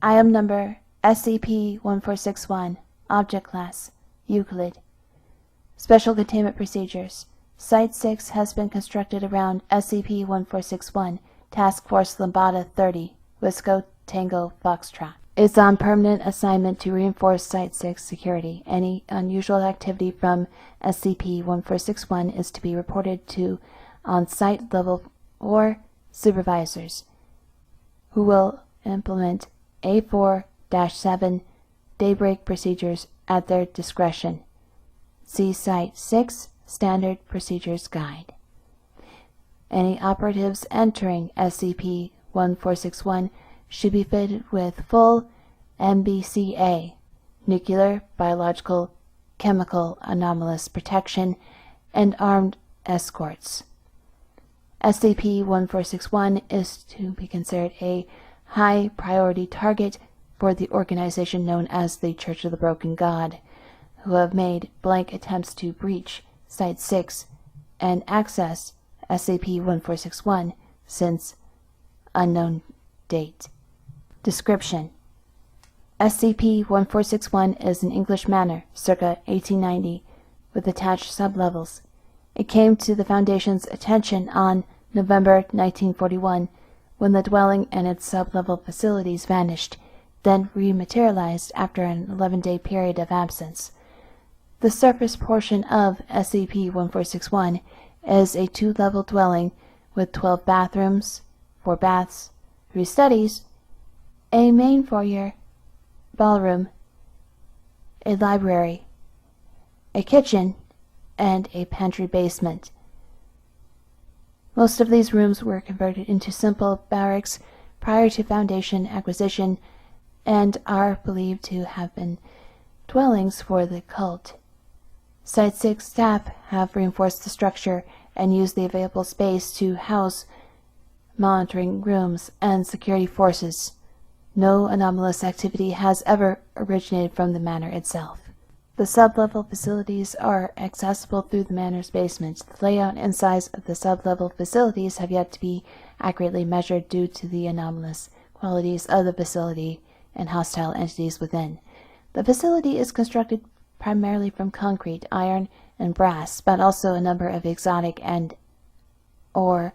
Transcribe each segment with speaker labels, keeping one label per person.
Speaker 1: Item number SCP-1461, Object Class, Euclid. Special Containment Procedures. Site-6 has been constructed around SCP-1461, Task Force Lambda 30, Wisco Tango Foxtrot. It's on permanent assignment to reinforce Site-6 security. Any unusual activity from SCP-1461 is to be reported to on-site level or supervisors, who will implement A4-7 daybreak procedures at their discretion. See Site-6 Standard Procedures Guide. Any operatives entering SCP-1461 should be fitted with full MBCA, nuclear, biological, chemical, anomalous protection, and armed escorts. SCP-1461 is to be considered a high-priority target for the organization known as the Church of the Broken God, who have made blank attempts to breach Site-6 and access SCP-1461 since unknown date. Description: SCP-1461 is an English manor, circa 1890, with attached sublevels. It came to the Foundation's attention on November 1941, when the dwelling and its sublevel facilities vanished, then rematerialized after an 11-day period of absence. The surface portion of SCP-1461 is a 2-level dwelling with 12 bathrooms, 4 baths, 3 studies, a main foyer, ballroom, a library, a kitchen, and a pantry basement. Most of these rooms were converted into simple barracks prior to Foundation acquisition and are believed to have been dwellings for the cult. Site-6 staff have reinforced the structure and used the available space to house monitoring rooms and security forces. No anomalous activity has ever originated from the manor itself. The sublevel facilities are accessible through the manor's basement. The layout and size of the sublevel facilities have yet to be accurately measured due to the anomalous qualities of the facility and hostile entities within. The facility is constructed primarily from concrete, iron, and brass, but also a number of exotic and/or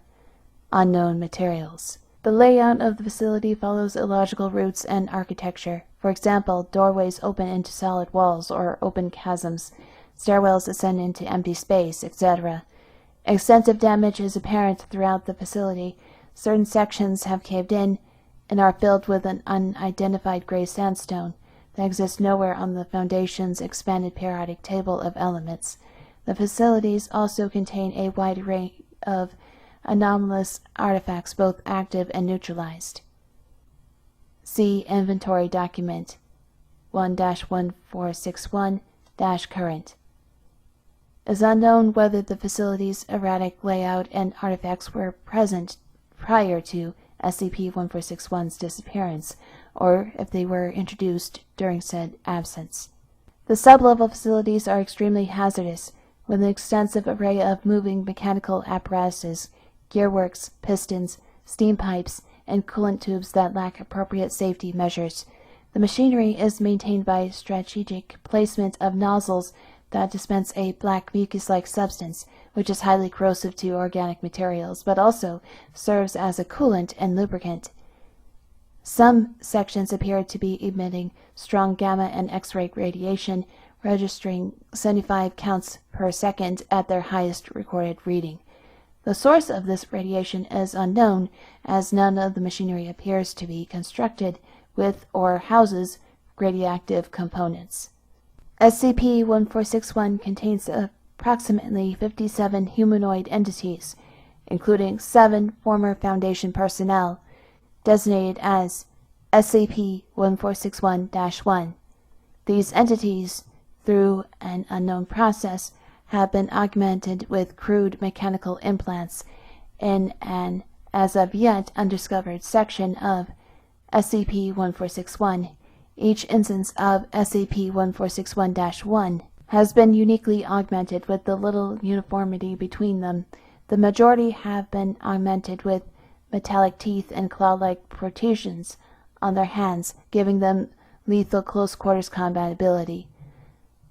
Speaker 1: unknown materials. The layout of the facility follows illogical routes and architecture. For example, doorways open into solid walls or open chasms, stairwells ascend into empty space, etc. Extensive damage is apparent throughout the facility. Certain sections have caved in and are filled with an unidentified gray sandstone that exists nowhere on the Foundation's expanded periodic table of elements. The facilities also contain a wide array of anomalous artifacts, both active and neutralized. See Inventory Document 1-1461-Current. It is unknown whether the facility's erratic layout and artifacts were present prior to SCP-1461's disappearance, or if they were introduced during said absence. The sublevel facilities are extremely hazardous, with an extensive array of moving mechanical apparatuses, gearworks, pistons, steam pipes, and coolant tubes that lack appropriate safety measures. The machinery is maintained by strategic placement of nozzles that dispense a black mucus-like substance, which is highly corrosive to organic materials, but also serves as a coolant and lubricant. Some sections appear to be emitting strong gamma and X-ray radiation, registering 75 counts per second at their highest recorded reading. The source of this radiation is unknown, as none of the machinery appears to be constructed with or houses radioactive components. SCP-1461 contains approximately 57 humanoid entities, including 7 former Foundation personnel, designated as SCP-1461-1. These entities, through an unknown process, have been augmented with crude mechanical implants in an as of yet undiscovered section of SCP-1461. Each instance of SCP-1461-1 has been uniquely augmented with the little uniformity between them. The majority have been augmented with metallic teeth and claw-like protrusions, on their hands, giving them lethal close-quarters combat ability.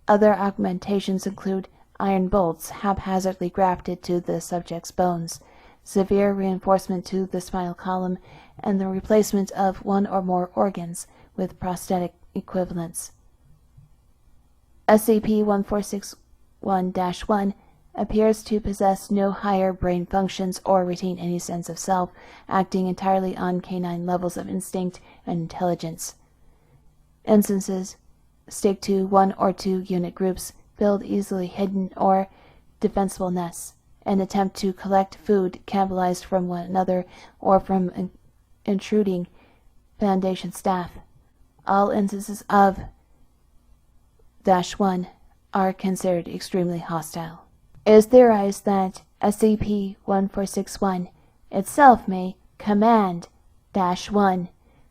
Speaker 1: Other augmentations include iron bolts haphazardly grafted to the subject's bones, severe reinforcement to the spinal column, and the replacement of one or more organs with prosthetic equivalents. SCP-1461-1 appears to possess no higher brain functions or retain any sense of self, acting entirely on canine levels of instinct and intelligence. Instances stick to 1 or 2 unit groups, build easily hidden or defensible nests, and attempt to collect food cannibalized from one another or from intruding Foundation staff. All instances of -1 are considered extremely hostile. It is theorized that SCP-1461 itself may command -1.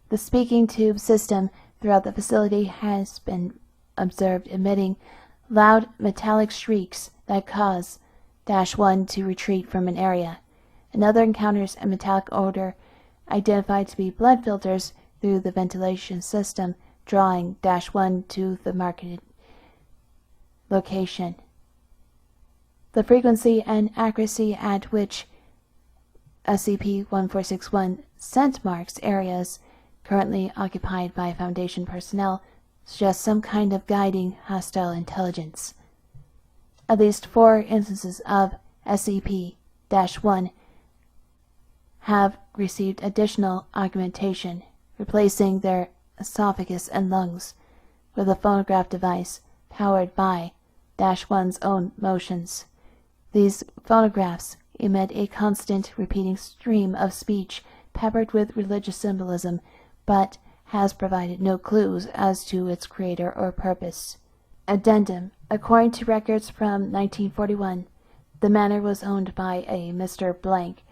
Speaker 1: The speaking tube system throughout the facility has been observed emitting loud metallic shrieks that cause -1 to retreat from an area. Another encounters a metallic odor identified to be blood filters through the ventilation system, drawing -1 to the marketed location. The frequency and accuracy at which SCP-1461 scent marks areas currently occupied by Foundation personnel suggests some kind of guiding hostile intelligence. At least 4 instances of SCP-1 have received additional augmentation, replacing their esophagus and lungs with a phonograph device powered by -1's own motions. These phonographs emit a constant repeating stream of speech peppered with religious symbolism, but has provided no clues as to its creator or purpose. Addendum. According to records from 1941, the manor was owned by a Mr. Blank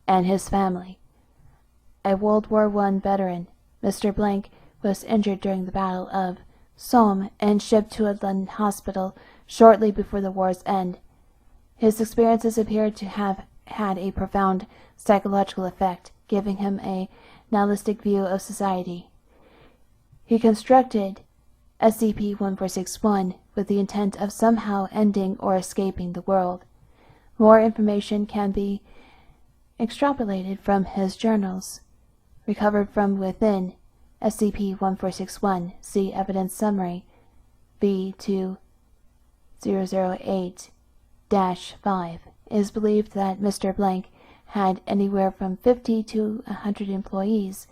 Speaker 1: and his family. A World War I veteran, Mr. Blank was injured during the Battle of Somme and shipped to a London hospital shortly before the war's end. His experiences appeared to have had a profound psychological effect, giving him a nihilistic view of society. He constructed SCP-1461 with the intent of somehow ending or escaping the world. More information can be extrapolated from his journals, recovered from within SCP-1461. See Evidence Summary B2008-5. It is believed that Mr. Blank had anywhere from 50 to 100 employees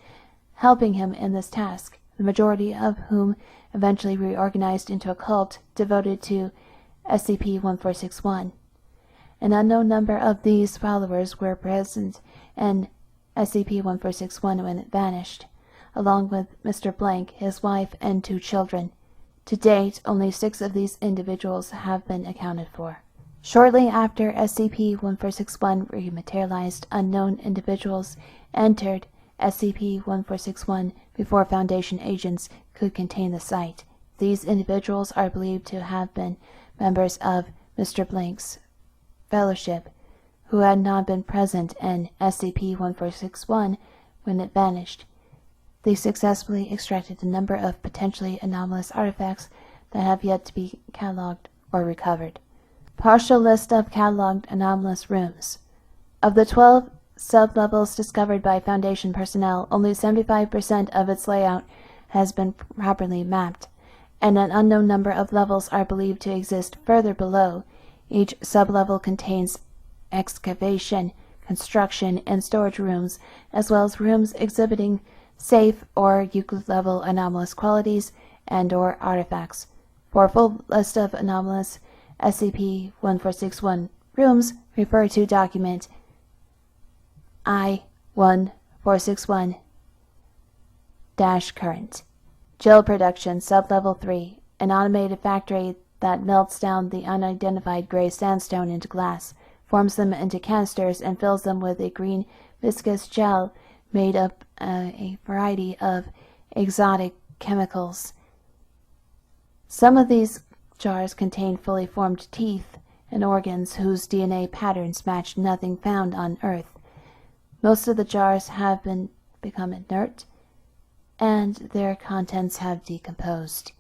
Speaker 1: helping him in this task, the majority of whom eventually reorganized into a cult devoted to SCP-1461. An unknown number of these followers were present in SCP-1461 when it vanished, along with Mr. Blank, his wife, and 2 children. To date, only 6 of these individuals have been accounted for. Shortly after SCP-1461 rematerialized, unknown individuals entered SCP-1461 before Foundation agents could contain the site. These individuals are believed to have been members of Mr. Blank's Fellowship, who had not been present in SCP-1461 when it vanished. They successfully extracted a number of potentially anomalous artifacts that have yet to be cataloged or recovered. Partial list of cataloged anomalous rooms. Of the 12 sub-levels discovered by Foundation personnel, only 75% of its layout has been properly mapped, and an unknown number of levels are believed to exist further below. Each sub-level contains excavation, construction, and storage rooms, as well as rooms exhibiting safe or Euclid-level anomalous qualities and/or artifacts. For a full list of anomalous SCP-1461 rooms, refer to document I-1461-current. Gel production, sub-level 3, an automated factory that melts down the unidentified gray sandstone into glass, forms them into canisters, and fills them with a green viscous gel made up a variety of exotic chemicals. Some of these jars contain fully formed teeth and organs whose DNA patterns match nothing found on Earth. Most of the jars have become inert and their contents have decomposed.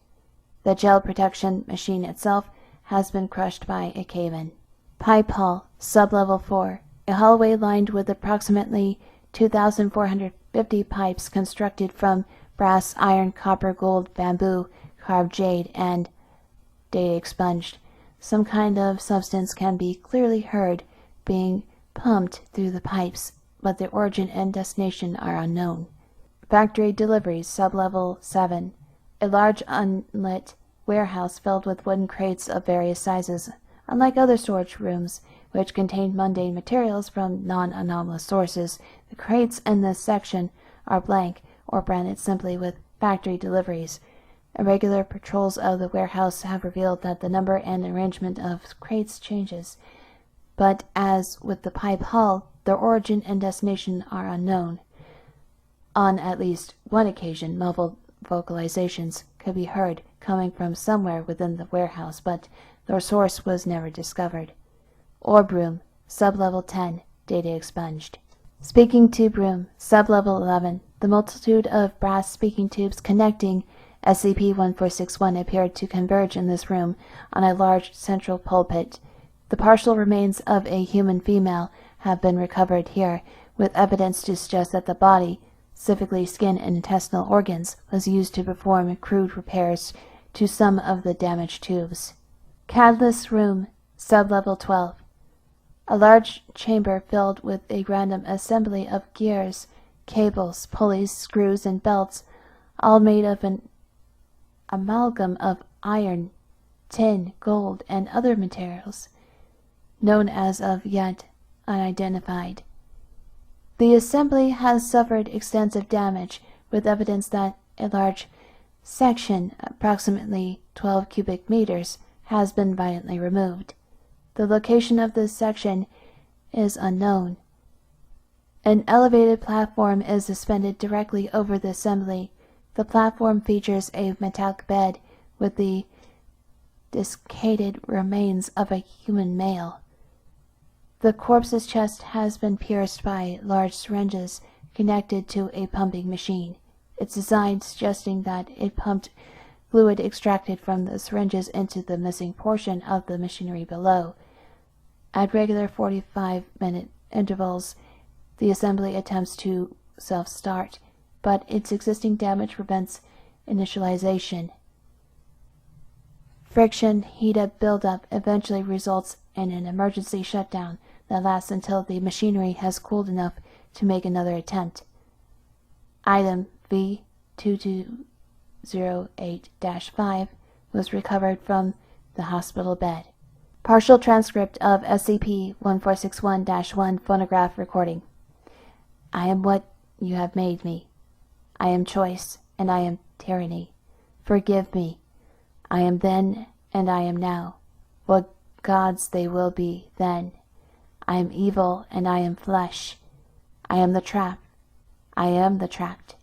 Speaker 1: The gel protection machine itself has been crushed by a cave-in. Pipe Hall, Sublevel 4, a hallway lined with approximately 2,450 pipes constructed from brass, iron, copper, gold, bamboo, carved jade, and data expunged. Some kind of substance can be clearly heard being pumped through the pipes, but their origin and destination are unknown. Factory Deliveries, Sublevel 7, a large unlit warehouse filled with wooden crates of various sizes. Unlike other storage rooms, which contain mundane materials from non-anomalous sources, the crates in this section are blank or branded simply with Factory Deliveries. Irregular patrols of the warehouse have revealed that the number and arrangement of crates changes, but as with the Pipe Hall, their origin and destination are unknown. On at least one occasion, muffled vocalizations could be heard coming from somewhere within the warehouse, but their source was never discovered. Orb Room, Sublevel 10, data expunged. Speaking Tube Room, Sublevel 11, the multitude of brass speaking tubes connecting SCP-1461 appeared to converge in this room on a large central pulpit. The partial remains of a human female have been recovered here, with evidence to suggest that the body, specifically skin and intestinal organs, was used to perform crude repairs to some of the damaged tubes. Catalyst Room, Sublevel 12. A large chamber filled with a random assembly of gears, cables, pulleys, screws, and belts, all made of an amalgam of iron, tin, gold, and other materials, known as of yet unidentified. The assembly has suffered extensive damage, with evidence that a large section, approximately 12 cubic meters, has been violently removed. The location of this section is unknown. An elevated platform is suspended directly over the assembly. The platform features a metallic bed with the discarded remains of a human male. The corpse's chest has been pierced by large syringes connected to a pumping machine, its design suggesting that it pumped fluid extracted from the syringes into the missing portion of the machinery below. At regular 45-minute intervals, the assembly attempts to self-start, but its existing damage prevents initialization. Friction heat-up buildup eventually results in an emergency shutdown that lasts until the machinery has cooled enough to make another attempt. Item V2208-5 was recovered from the hospital bed. Partial transcript of SCP-1461-1 phonograph recording. I am what you have made me. I am choice, and I am tyranny. Forgive me. I am then, and I am now. What gods they will be then. I am evil, and I am flesh. I am the trap. I am the trapped.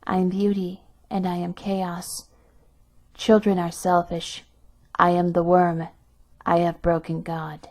Speaker 1: I am beauty, and I am chaos. Children are selfish. I am the worm. I have broken God.